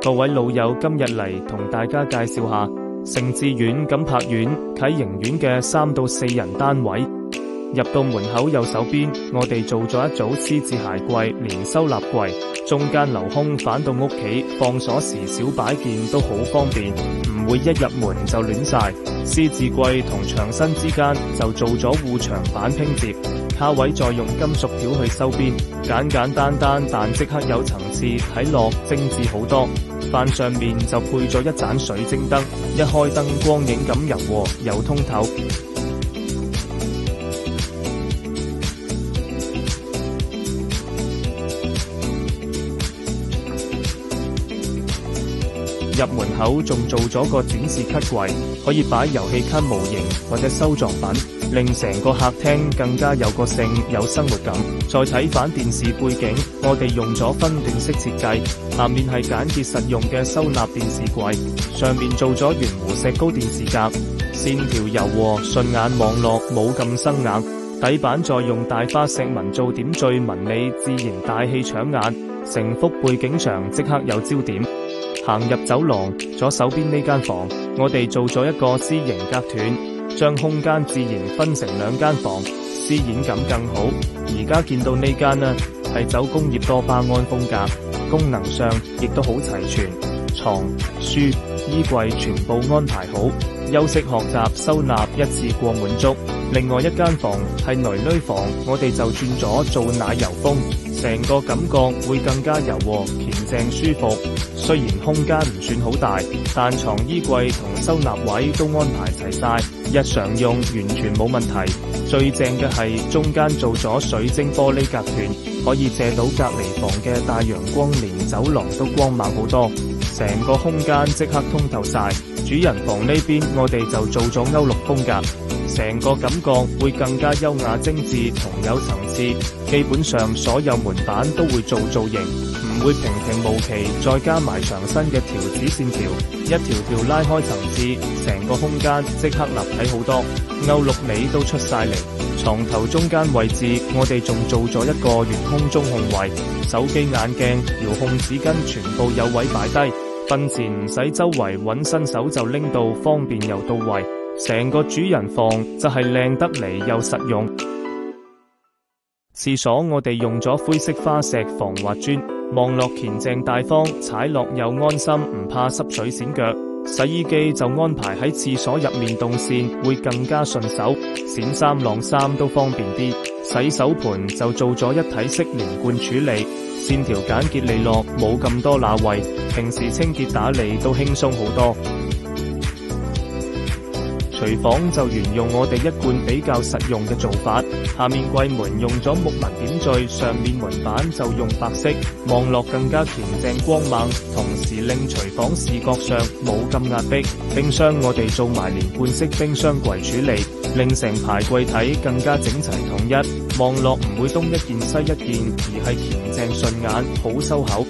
各位老友，今日嚟同大家介紹下盛智苑錦柏苑啟盈苑嘅3到4人單位。入到門口右手邊，我哋做咗一組獅字鞋櫃連收納櫃，中間留空返到屋企放鎖匙小擺件都好方便，唔會一入門就亂晒。獅字櫃同牆身之間就做咗護牆板拼接，卡位再用金屬條去收邊，簡簡單單但即刻有層次，睇落精緻好多。範上面就配咗一盞水晶燈，一開燈光影咁柔和又通透。入門口仲做咗個展示卡櫃，可以擺遊戲卡模型或者收藏品，令成個客廳更加有個性有生活感。再睇返電視背景，我哋用咗分段式設計，下面係簡潔實用嘅收納電視櫃，上面做咗圓弧石膏電視格，線條柔和順眼望落冇咁生硬。底板再用大花石紋做點綴紋理，自然大氣搶眼，成幅背景牆即刻有焦點。行入走廊，左手邊呢間房，我哋做咗一個 C 型隔斷，將空間自然分成2間房，視野感更好。而家見到呢間呢，係走工業多巴胺風格，功能上亦都好齊全，床、書、衣櫃全部安排好，休息學習收納一次過滿足。另外一間房係囡囡房，我哋就轉咗做奶油風，成個感覺會更加柔和、恬靜舒服。雖然空間唔算好大，但床、衣櫃同收納位都安排齊晒，日常用完全冇問題。最正嘅係中間做咗水晶玻璃隔斷，可以借到隔離房嘅大陽光，連走廊都光猛好多，成個空間即刻通透晒。主人房呢邊我哋就做咗歐陸風格，成個感覺會更加優雅精緻同有層次。基本上所有門板都會做造型，唔會平平無奇，再加埋牆身嘅條子線條，一條條拉開層次，成個空間即刻立體好多，歐陸美都出晒嚟。床頭中間位置我哋仲做咗一個懸空中控位，手機眼鏡、遙控紙巾全部有位擺低，瞓前唔使周圍揾伸手就拎到，方便又到位。成個主人房就係靚得嚟又實用。廁所我哋用咗灰色花石防滑磚，望落乾淨大方，踩落又安心，唔怕濕水跣腳。洗衣機就安排喺廁所入面動線，會更加順手，洗衫晾衫都方便啲。洗手盆就做咗一體式連貫處理，線條簡潔利落，冇咁多罅位，平時清潔打理都輕鬆好多。廚房就沿用我哋一貫比較實用嘅做法，下面櫃門用咗木紋點綴，上面門板就用白色，望落更加乾淨光猛，同時令廚房視覺上冇咁壓迫。冰箱我哋做埋連貫式冰箱櫃處理，令成排櫃體更加整齊統一，望落唔會東一件西一件，而係乾淨順眼，好收口。